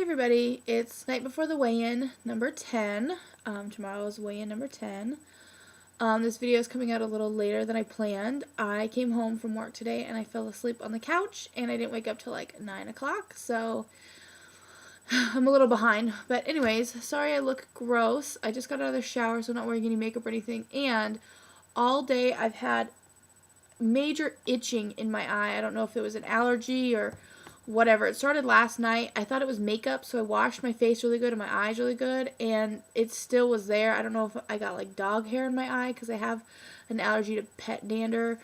everybody, it's night before the weigh-in number 10. Tomorrow is weigh-in number 10. This video is coming out a little later than I planned. I came home from work today and I fell asleep on the couch and I didn't wake up till like 9 o'clock, so I'm a little behind. But anyways, sorry I look gross. I just got out of the shower, so I'm not wearing any makeup or anything, and all day I've had major itching in my eye. I don't know if it was an allergy or whatever. It started last night. I thought it was makeup, so I washed my face really good and my eyes really good, and it still was there. I don't know if I got like dog hair in my eye because I have an allergy to pet dander,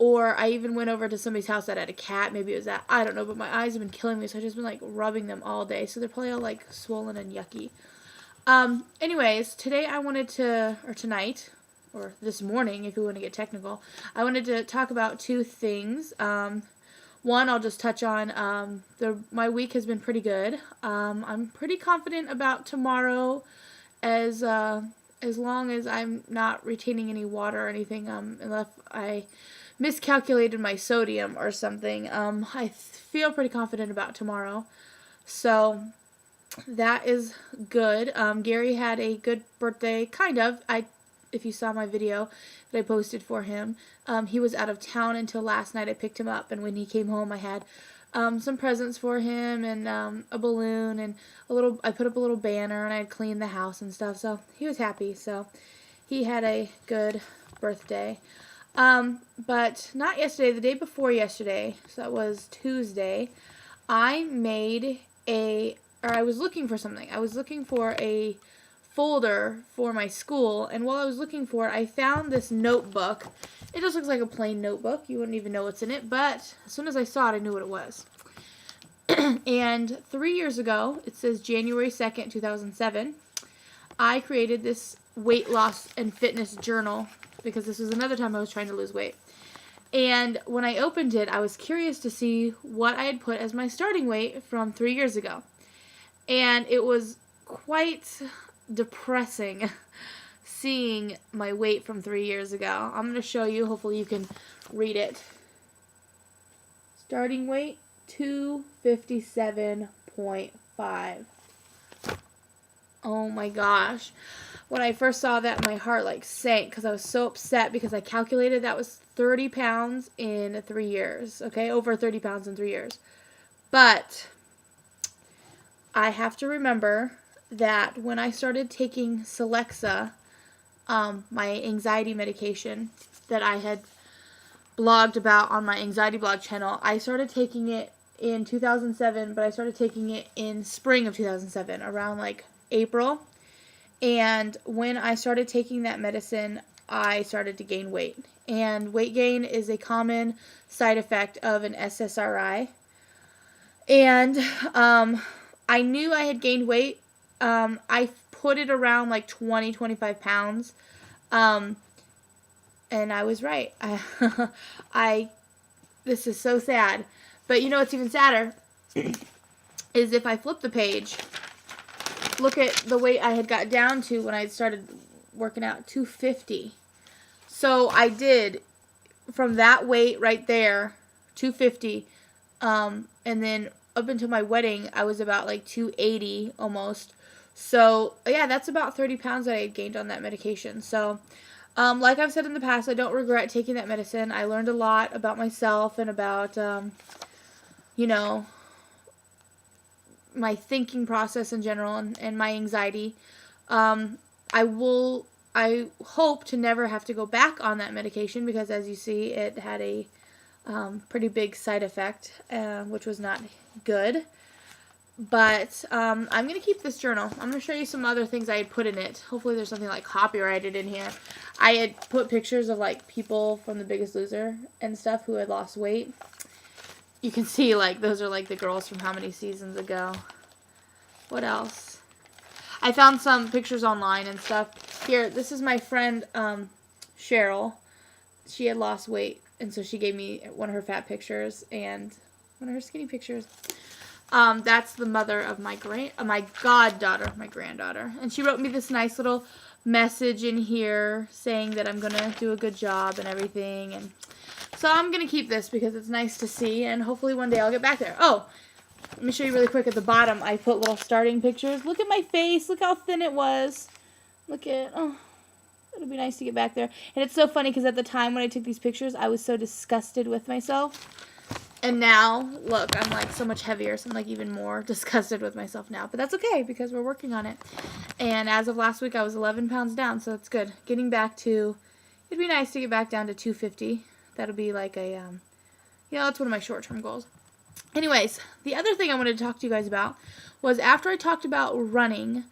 or I even went over to somebody's house that had a cat. Maybe it was that. I don't know, but my eyes have been killing me, so I've just been like rubbing them all day, so they're probably all like swollen and yucky. Anyways, today I wanted to, or tonight, or this morning if you want to get technical, I wanted to talk about two things. One, I'll just touch on, my week has been pretty good. I'm pretty confident about tomorrow as long as I'm not retaining any water or anything, unless I miscalculated my sodium or something. I feel pretty confident about tomorrow. So that is good. Gary had a good birthday, kind of. If you saw my video that I posted for him, he was out of town until last night. I picked him up, and when he came home, I had some presents for him and a balloon and I put up a little banner, and I had cleaned the house and stuff. So he was happy. So he had a good birthday. But not yesterday, the day before yesterday, so that was Tuesday, I was looking for something. I was looking for a folder for my school, and while I was looking for it, I found this notebook. It just looks like a plain notebook. You wouldn't even know what's in it, but as soon as I saw it, I knew what it was. And 3 years ago, it says January 2nd, 2007, I created this weight loss and fitness journal because this was another time I was trying to lose weight. And when I opened it, I was curious to see what I had put as my starting weight from 3 years ago. And it was quite depressing seeing my weight from 3 years ago. I'm going to show you. Hopefully you can read it. Starting weight, 257.5. Oh my gosh. When I first saw that, my heart like sank because I was so upset because I calculated that was 30 pounds in 3 years. Okay, over 30 pounds in 3 years. But I have to remember that when I started taking Celexa, my anxiety medication that I had blogged about on my anxiety blog channel, I started taking it in 2007, but I started taking it in spring of 2007, around like April. And when I started taking that medicine, I started to gain weight. And weight gain is a common side effect of an SSRI. And I knew I had gained weight. I put it around like 25 pounds. And I was right. This is so sad. But you know what's even sadder is if I flip the page, look at the weight I had got down to when I started working out, 250. So I did, from that weight right there, 250, and then up until my wedding, I was about like 280 almost. So, yeah, that's about 30 pounds that I had gained on that medication. So, like I've said in the past, I don't regret taking that medicine. I learned a lot about myself and about, my thinking process in general and my anxiety. I hope to never have to go back on that medication because, as you see, it had a pretty big side effect, which was not good. But I'm going to keep this journal. I'm going to show you some other things I had put in it. Hopefully there's something like copyrighted in here. I had put pictures of like people from The Biggest Loser and stuff who had lost weight. You can see like those are like the girls from how many seasons ago. What else? I found some pictures online and stuff. Here, this is my friend Cheryl. She had lost weight, and so she gave me one of her fat pictures and one of her skinny pictures. That's the mother of my granddaughter, and she wrote me this nice little message in here saying that I'm gonna do a good job and everything, and so I'm gonna keep this because it's nice to see, and hopefully one day I'll get back there. Oh, Let me show you really quick at the bottom. I put little starting pictures. Look at my face. Look how thin it was. Look at, oh, it'll be nice to get back there. And it's so funny because at the time when I took these pictures, I was so disgusted with myself. And now, look, I'm like so much heavier, so I'm like even more disgusted with myself now. But that's okay because we're working on it. And as of last week, I was 11 pounds down, so it's good. Getting back to, it'd be nice to get back down to 250. That'll be like a, that's one of my short-term goals. Anyways, the other thing I wanted to talk to you guys about was after I talked about running,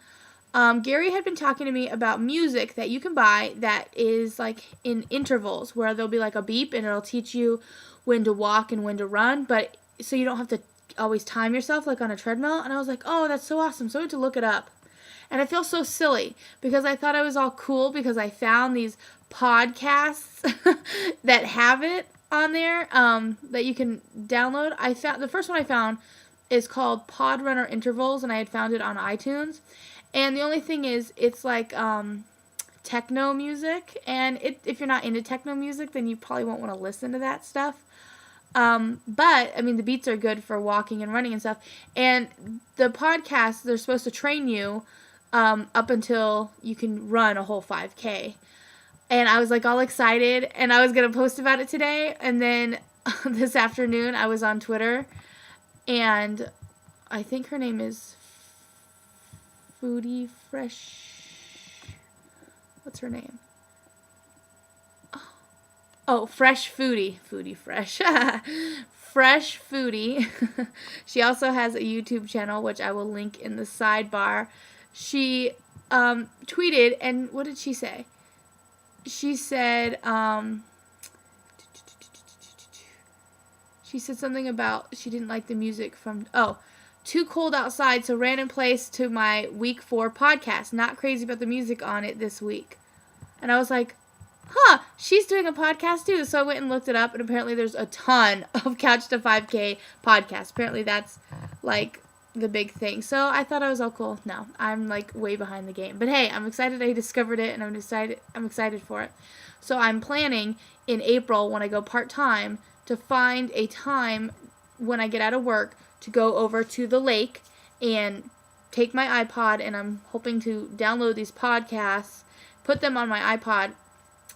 Gary had been talking to me about music that you can buy that is like in intervals where there'll be like a beep and it'll teach you when to walk and when to run, but so you don't have to always time yourself like on a treadmill. And I was like, oh, that's so awesome. So I went to look it up. And I feel so silly because I thought I was all cool because I found these podcasts that have it on there that you can download. I found the first one I found is called Podrunner Intervals, and I had found it on iTunes. And the only thing is, it's like techno music, and if you're not into techno music, then you probably won't want to listen to that stuff. But, I mean, the beats are good for walking and running and stuff. And the podcasts, they're supposed to train you up until you can run a whole 5K. And I was, like, all excited, and I was going to post about it today. And then this afternoon, I was on Twitter, and I think her name is Foodie Fresh. What's her name? Oh, Fresh Foodie. Foodie Fresh. Fresh Foodie. She also has a YouTube channel, which I will link in the sidebar. She tweeted, and what did she say? She said, she said something about she didn't like the music from, too cold outside, so ran in place to my week 4 podcast. Not crazy about the music on it this week. And I was like, she's doing a podcast too. So I went and looked it up, and apparently there's a ton of Couch to 5K podcasts. Apparently that's like the big thing. So I thought I was all cool. No, I'm like way behind the game. But hey, I'm excited I discovered it, and I'm excited for it. So I'm planning in April when I go part-time to find a time when I get out of work to go over to the lake and take my iPod, and I'm hoping to download these podcasts, put them on my iPod,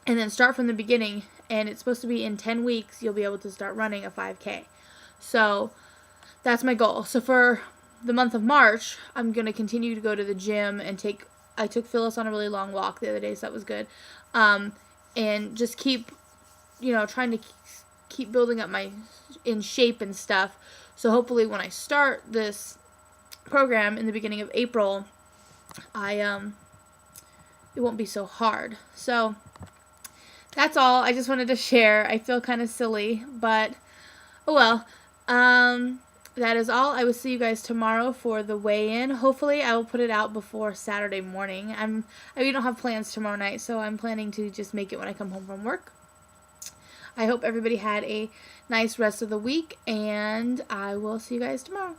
and then start from the beginning. And it's supposed to be in 10 weeks you'll be able to start running a 5K. So that's my goal. So for the month of March, I'm going to continue to go to the gym and I took Phyllis on a really long walk the other day, so that was good. And just keep, trying to keep building up in shape and stuff. So hopefully when I start this program in the beginning of April, it won't be so hard. So that's all. I just wanted to share. I feel kind of silly, but oh well. That is all. I will see you guys tomorrow for the weigh-in. Hopefully I will put it out before Saturday morning. We don't have plans tomorrow night, so I'm planning to just make it when I come home from work. I hope everybody had a nice rest of the week, and I will see you guys tomorrow.